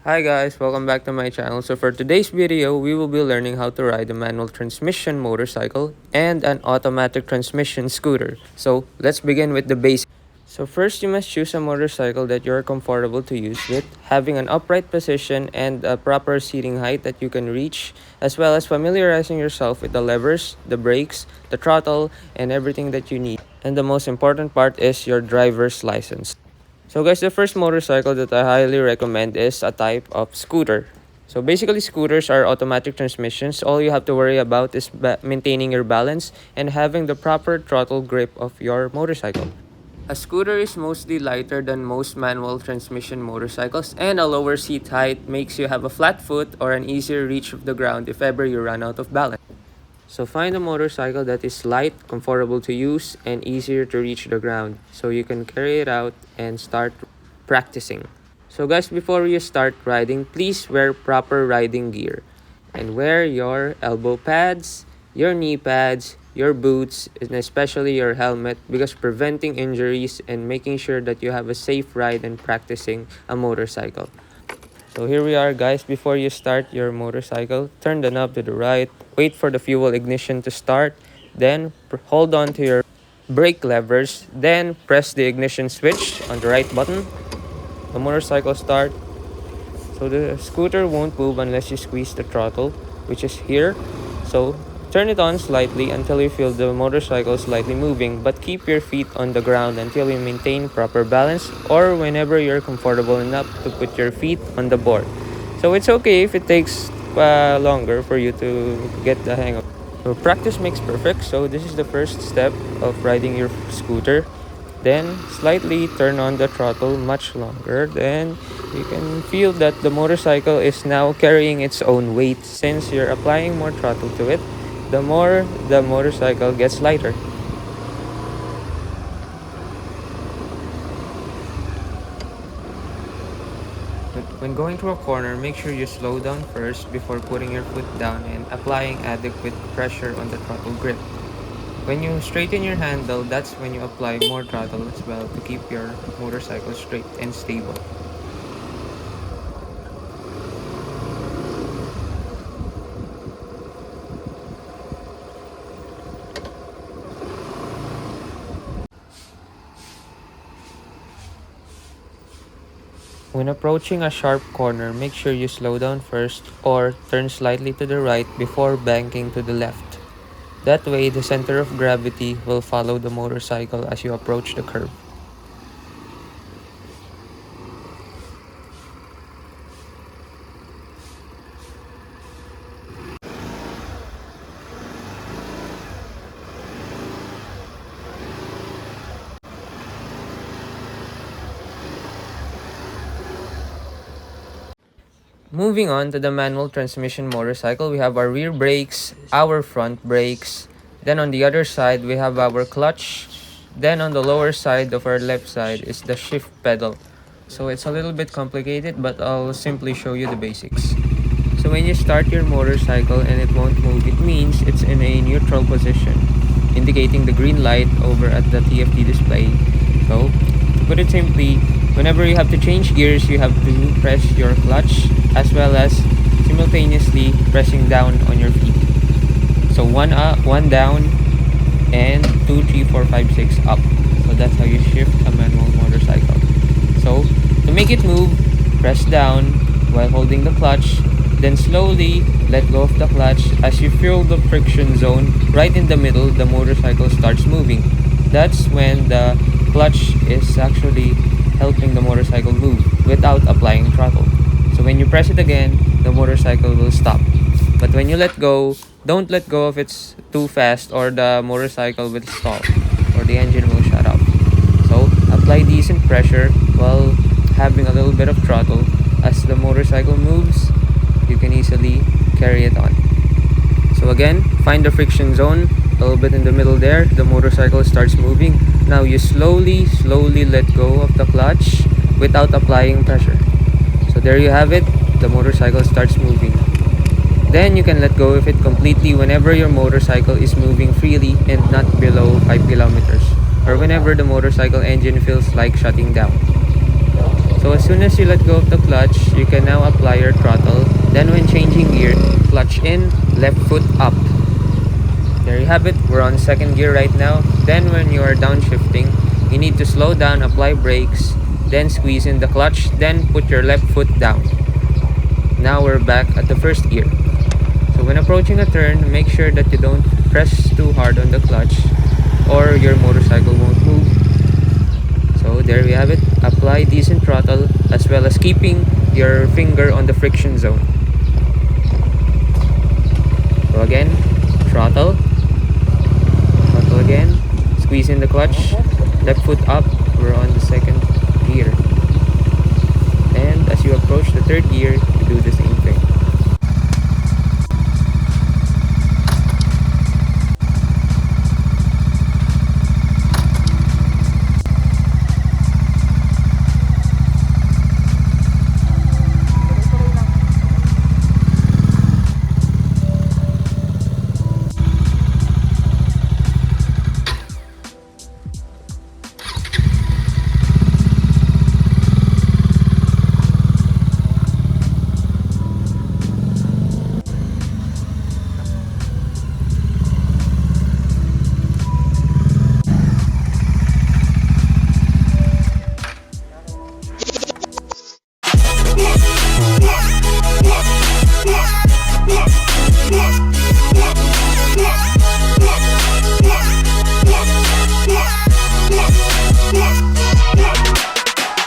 Hi guys, welcome back to my channel. So for today's video, we will be learning how to ride a manual transmission motorcycle and an automatic transmission scooter. So let's begin with the basics. So first, you must choose a motorcycle that you're comfortable to use with, having an upright position and a proper seating height that you can reach, as well as familiarizing yourself with the levers, the brakes, the throttle, and everything that you need. And the most important part is your driver's license. So guys, the first motorcycle that I highly recommend is a type of scooter. So basically, scooters are automatic transmissions. All you have to worry about is maintaining your balance and having the proper throttle grip of your motorcycle. A scooter is mostly lighter than most manual transmission motorcycles, and a lower seat height makes you have a flat foot or an easier reach of the ground if ever you run out of balance. So find a motorcycle that is light, comfortable to use, and easier to reach the ground so you can carry it out and start practicing. So guys, before you start riding, please wear proper riding gear and wear your elbow pads, your knee pads, your boots, and especially your helmet, because preventing injuries and making sure that you have a safe ride and practicing a motorcycle. So here we are guys, before you start your motorcycle, turn the knob to the right, wait for the fuel ignition to start, then hold on to your brake levers, then press the ignition switch on the right button. The motorcycle start. So the scooter won't move unless you squeeze the throttle, which is here. So turn it on slightly until you feel the motorcycle slightly moving, but keep your feet on the ground until you maintain proper balance, or whenever you're comfortable enough to put your feet on the board. So it's okay if it takes longer for you to get the hang of it. So practice makes perfect. So this is the first step of riding your scooter. Then slightly turn on the throttle much longer. Then you can feel that the motorcycle is now carrying its own weight. Since you're applying more throttle to it, the more the motorcycle gets lighter. When going through a corner, make sure you slow down first before putting your foot down and applying adequate pressure on the throttle grip. When you straighten your handle, that's when you apply more throttle as well to keep your motorcycle straight and stable. When approaching a sharp corner, make sure you slow down first or turn slightly to the right before banking to the left. That way, the center of gravity will follow the motorcycle as you approach the curve. Moving on to the manual transmission motorcycle, we have our rear brakes, our front brakes. Then on the other side, we have our clutch. Then on the lower side of our left side is the shift pedal. So it's a little bit complicated, but I'll simply show you the basics. So when you start your motorcycle and it won't move, it means it's in a neutral position, indicating the green light over at the TFT display. So to put it simply, whenever you have to change gears, you have to press your clutch as well as simultaneously pressing down on your feet. So one up, one down, and 2, 3, 4, 5, 6 up. So that's how you shift a manual motorcycle. So to make it move, press down while holding the clutch, then slowly let go of the clutch. As you feel the friction zone right in the middle, the motorcycle starts moving. That's when the clutch is actually helping the motorcycle move without applying throttle. So when you press it again, the motorcycle will stop. But when you let go, don't let go if it's too fast or the motorcycle will stall or the engine will shut off. So apply decent pressure while having a little bit of throttle. As the motorcycle moves, you can easily carry it on. So again, find the friction zone, a little bit in the middle there, the motorcycle starts moving. Now you slowly let go of the clutch without applying pressure. So there you have it, the motorcycle starts moving. Then you can let go of it completely whenever your motorcycle is moving freely and not below 5 kilometers, or whenever the motorcycle engine feels like shutting down. So as soon as you let go of the clutch, you can now apply your throttle. Then when changing gear, clutch in, left foot up. There you have it, we're on second gear right now. Then when you are downshifting, you need to slow down, apply brakes, then squeeze in the clutch, then put your left foot down. Now we're back at the first gear. So when approaching a turn, make sure that you don't press too hard on the clutch or your motorcycle won't move. So there we have it, apply decent throttle as well as keeping your finger on the friction zone. So again, throttle again, squeeze in the clutch, left foot up, we're on the second gear. And as you approach the third gear,